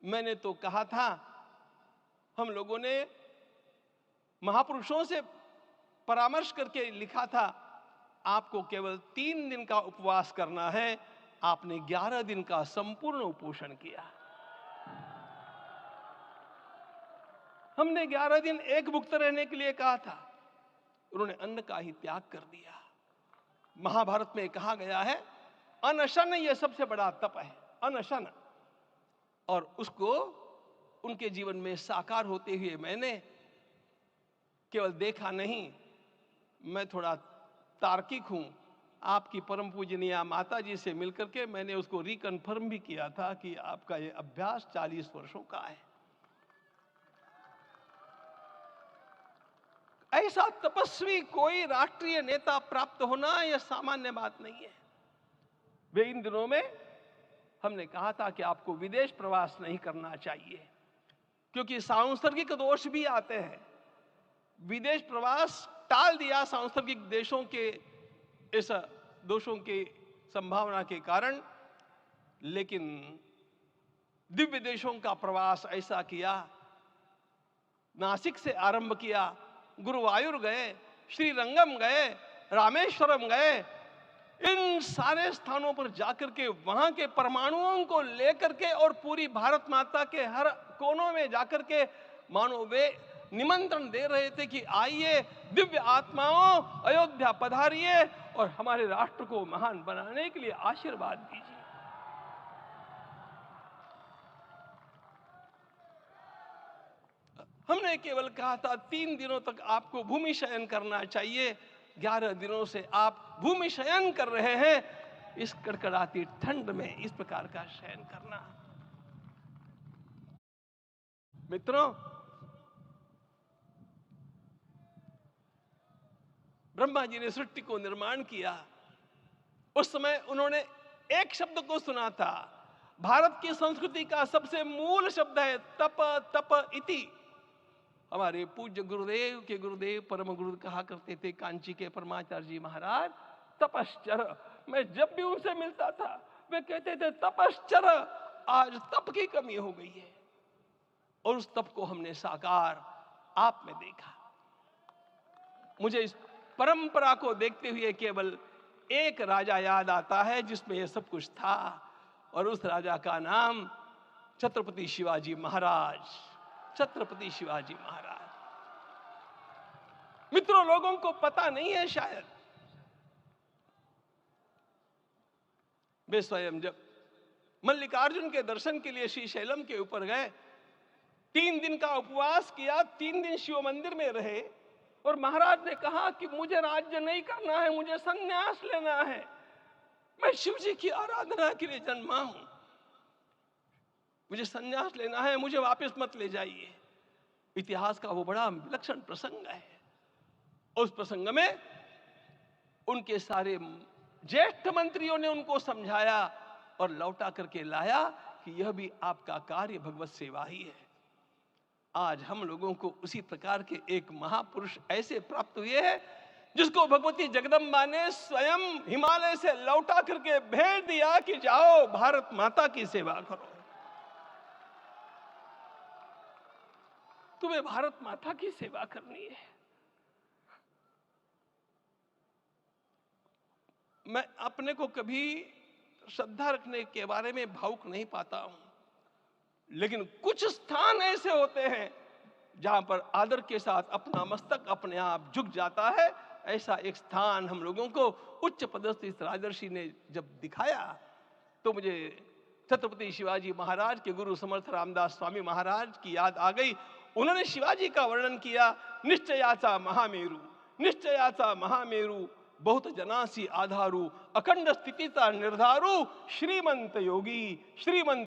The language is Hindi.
मैंने तो कहा था, हम लोगों ने महापुरुषों से परामर्श करके लिखा था, आपको केवल 3 दिन का उपवास करना है। आपने 11 दिन का संपूर्ण उपोषण किया। हमने 11 दिन एकभुक्त रहने के लिए कहा था, उन्होंने अन्न का ही त्याग कर दिया। महाभारत में कहा गया है, अनशन यह सबसे बड़ा तप है, अनशन। और उसको उनके जीवन में साकार होते हुए मैंने केवल देखा नहीं, मैं थोड़ा तार्किक हूं। आपकी परम पूजनीय माता जी से मिलकर के मैंने उसको रिकन्फर्म भी किया था कि आपका ये अभ्यास 40 वर्षों का है। ऐसा तपस्वी कोई राष्ट्रीय नेता प्राप्त होना यह सामान्य बात नहीं है। वे इन दिनों में हमने कहा था कि आपको विदेश प्रवास नहीं करना चाहिए, क्योंकि सांसर्गिक दोष भी आते हैं। विदेश प्रवास टाल दिया सांसर्गिक देशों के इस दोषों की संभावना के कारण, लेकिन दिव्य देशों का प्रवास ऐसा किया। नासिक से आरंभ किया, गुरुवायूर गए, श्रीरंगम गए, रामेश्वरम गए। इन सारे स्थानों पर जाकर के वहां के परमाणुओं को लेकर के और पूरी भारत माता के हर कोनों में जाकर के मानो वे निमंत्रण दे रहे थे कि आइए दिव्य आत्माओं, अयोध्या पधारिए और हमारे राष्ट्र को महान बनाने के लिए आशीर्वाद दीजिए। हमने केवल कहा था 3 दिनों तक आपको भूमि शयन करना चाहिए। 11 दिनों से आप भूमि शयन कर रहे हैं। इस कड़कड़ाती ठंड में इस प्रकार का शयन करना, मित्रों, ब्रह्मा जी ने सृष्टि को निर्माण किया। उस समय उन्होंने एक शब्द को सुना था। भारत की संस्कृति का सबसे मूल शब्द है तप, तप इति। हमारे पूज्य गुरुदेव के गुरुदेव परम गुरु कहा करते थे, कांची के परमाचार्य जी महाराज, तपश्चर। मैं जब भी उनसे मिलता था वे कहते थे तपश्चर। आज तप की कमी हो गई है और उस तप को हमने साकार आप में देखा। मुझे इस परंपरा को देखते हुए केवल एक राजा याद आता है जिसमें यह सब कुछ था, और उस राजा का नाम छत्रपति शिवाजी महाराज। छत्रपति शिवाजी महाराज। मित्रों, लोगों को पता नहीं है शायद, वे स्वयं जब मल्लिकार्जुन के दर्शन के लिए श्रीशैलम के ऊपर गए, 3 दिन का उपवास किया, 3 दिन शिव मंदिर में रहे, और महाराज ने कहा कि मुझे राज्य नहीं करना है, मुझे संन्यास लेना है। मैं शिव जी की आराधना के लिए जन्मा हूं, मुझे संन्यास लेना है, मुझे वापस मत ले जाइए। इतिहास का वो बड़ा विलक्षण प्रसंग है। उस प्रसंग में उनके सारे ज्येष्ठ मंत्रियों ने उनको समझाया और लौटा करके लाया कि यह भी आपका कार्य भगवत सेवा ही है। आज हम लोगों को उसी प्रकार के एक महापुरुष ऐसे प्राप्त हुए हैं जिसको भगवती जगदम्बा ने स्वयं हिमालय से लौटा करके भेज दिया कि जाओ भारत माता की सेवा करो। तुम्हें भारत माता की सेवा करनी है। मैं अपने को कभी श्रद्धा रखने के बारे में भावुक नहीं पाता हूं, लेकिन कुछ स्थान ऐसे होते हैं जहां पर आदर के साथ अपना मस्तक अपने आप झुक जाता है। ऐसा एक स्थान हम लोगों को उच्च पदस्थ इस राजर्षि ने जब दिखाया तो मुझे छत्रपति शिवाजी महाराज के गुरु समर्थ रामदास स्वामी महाराज की याद आ गई। उन्होंने शिवाजी का वर्णन किया, निश्चयाचा महामेरु, निश्चयाचा महामेरु, बहुत जनासी आधारू, अखंड स्थितिता निर्धारू, श्रीमंत योगी, श्रीमंत